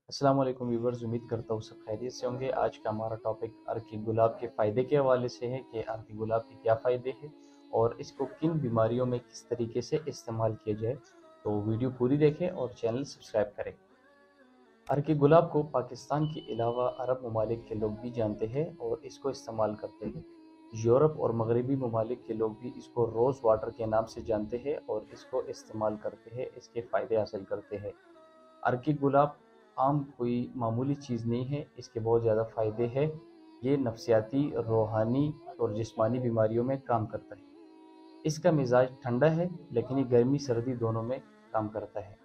अस्सलाम वालेकुम व्यूवर्स, उम्मीद करता हूँ सब खैरियत से होंगे। आज का हमारा टॉपिक अर्की गुलाब के फ़ायदे के हवाले से है कि अर्की गुलाब के क्या फ़ायदे हैं और इसको किन बीमारियों में किस तरीके से इस्तेमाल किया जाए। तो वीडियो पूरी देखें और चैनल सब्सक्राइब करें। अर्की गुलाब को पाकिस्तान के अलावा अरब ममालिक के लोग भी जानते हैं और इसको इस्तेमाल करते हैं। यूरोप और मगरबी ममालिक के लोग भी इसको रोज़ वाटर के नाम से जानते हैं और इसको इस्तेमाल करते हैं, इसके फ़ायदे हासिल करते हैं। अर्की गुलाब आम कोई मामूली चीज़ नहीं है, इसके बहुत ज़्यादा फ़ायदे हैं। ये नफसियाती, रूहानी और जिस्मानी बीमारियों में काम करता है। इसका मिजाज ठंडा है लेकिन ये गर्मी सर्दी दोनों में काम करता है।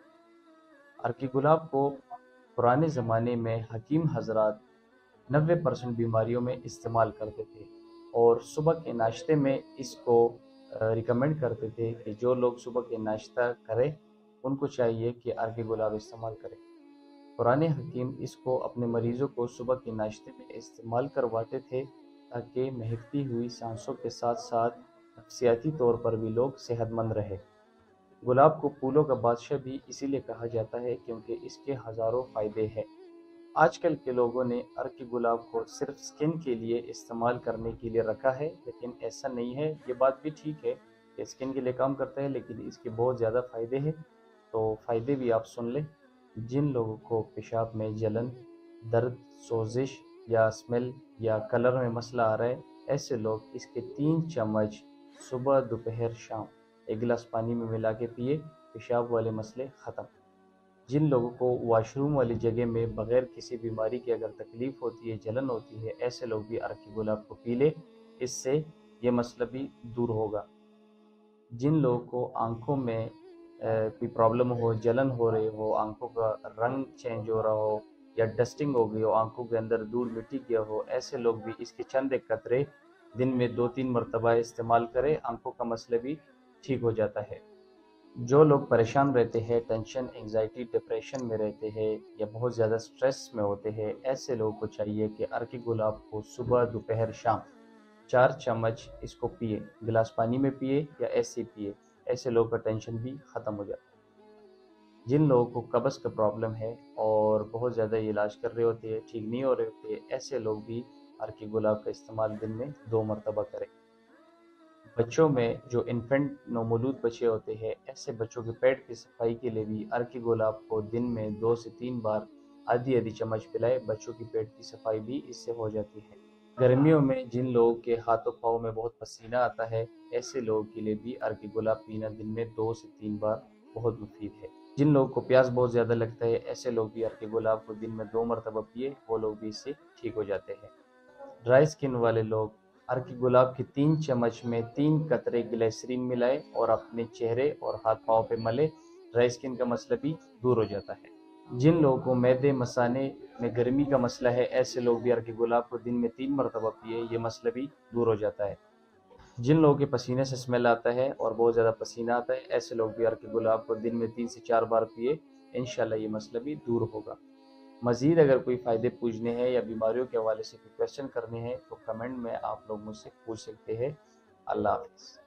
अर्की गुलाब को पुराने ज़माने में हकीम हजरात 90% बीमारियों में इस्तेमाल करते थे और सुबह के नाश्ते में इसको रिकमेंड करते थे कि जो लोग सुबह के नाश्ता करें उनको चाहिए कि अर्की गुलाब इस्तेमाल करें। पुराने हकीम इसको अपने मरीज़ों को सुबह के नाश्ते में इस्तेमाल करवाते थे ताकि महकती हुई सांसों के साथ साथ नफसियाती तौर पर भी लोग सेहतमंद रहे। गुलाब को फूलों का बादशाह भी इसीलिए कहा जाता है क्योंकि इसके हज़ारों फ़ायदे हैं। आजकल के लोगों ने अर्की गुलाब को सिर्फ स्किन के लिए इस्तेमाल करने के लिए रखा है, लेकिन ऐसा नहीं है। ये बात भी ठीक है कि स्किन के लिए काम करता है, लेकिन इसके बहुत ज़्यादा फ़ायदे हैं। तो फ़ायदे भी आप सुन लें। जिन लोगों को पेशाब में जलन, दर्द, सोजिश या स्मेल या कलर में मसला आ रहा है, ऐसे लोग इसके 3 चम्मच सुबह, दोपहर, शाम एक गिलास पानी में मिला के पिए, पेशाब वाले मसले ख़त्म। जिन लोगों को वॉशरूम वाली जगह में बग़ैर किसी बीमारी के अगर तकलीफ़ होती है, जलन होती है, ऐसे लोग भी अर्की गुलाब को पी लें, इससे ये मसला भी दूर होगा। जिन लोगों को आँखों में कोई प्रॉब्लम हो, जलन हो रही हो, आँखों का रंग चेंज हो रहा हो या डस्टिंग हो गई हो, आँखों के अंदर धूल मिट्टी गया हो, ऐसे लोग भी इसके चंद एक कतरे दिन में 2-3 मरतबा इस्तेमाल करें, आँखों का मसला भी ठीक हो जाता है। जो लोग परेशान रहते हैं, टेंशन, एंग्जाइटी, डिप्रेशन में रहते हैं या बहुत ज़्यादा स्ट्रेस में होते हैं, ऐसे लोगों को चाहिए कि अर्की गुलाब को सुबह, दोपहर, शाम 4 चम्मच इसको पिए, गिलास पानी में पिए या ऐसे ही पिए। ऐसे लोगों का टेंशन भी ख़त्म हो जाता है। जिन लोगों को कब्ज़ का प्रॉब्लम है और बहुत ज़्यादा इलाज कर रहे होते हैं, ठीक नहीं हो रहे होते, ऐसे लोग भी अर्की गुलाब का इस्तेमाल दिन में 2 मरतबा करें। बच्चों में जो इन्फेंट नवमौलूद बच्चे होते हैं, ऐसे बच्चों के पेट की सफाई के लिए भी अर्की गुलाब को दिन में 2 से 3 बार आधी आधी चम्मच पिलाए, बच्चों की पेट की सफाई भी इससे हो जाती है। गर्मियों में जिन लोगों के हाथों पाँव में बहुत पसीना आता है, ऐसे लोगों के लिए भी अर्की गुलाब पीना दिन में 2 से 3 बार बहुत मुफीद है। जिन लोगों को प्यास बहुत ज़्यादा लगता है, ऐसे लोग भी अर्की गुलाब को दिन में 2 मरतबा पिए, वो लोग भी इससे ठीक हो जाते हैं। ड्राई स्किन वाले लोग अर्की गुलाब की 3 चम्मच में 3 कतरे ग्लिसरीन मिलाए और अपने चेहरे और हाथ पाँव पे मले, ड्राई स्किन का मसला भी दूर हो जाता है। जिन लोगों को मैदे मसाने में गर्मी का मसला है, ऐसे लोग भी अर्की गुलाब को दिन में 3 मरतबा पिए, ये मसला भी दूर हो जाता है। जिन लोगों के पसीने से स्मेल आता है और बहुत ज़्यादा पसीना आता है, ऐसे लोग भी अर्की गुलाब को दिन में 3 से 4 बार पिए, इंशाल्लाह ये मसला भी दूर होगा। मज़ीद अगर कोई फ़ायदे पूछने हैं या बीमारियों के हवाले से कोई क्वेश्चन करने हैं तो कमेंट में आप लोग मुझसे पूछ सकते हैं। अल्लाह हाफ़िज़।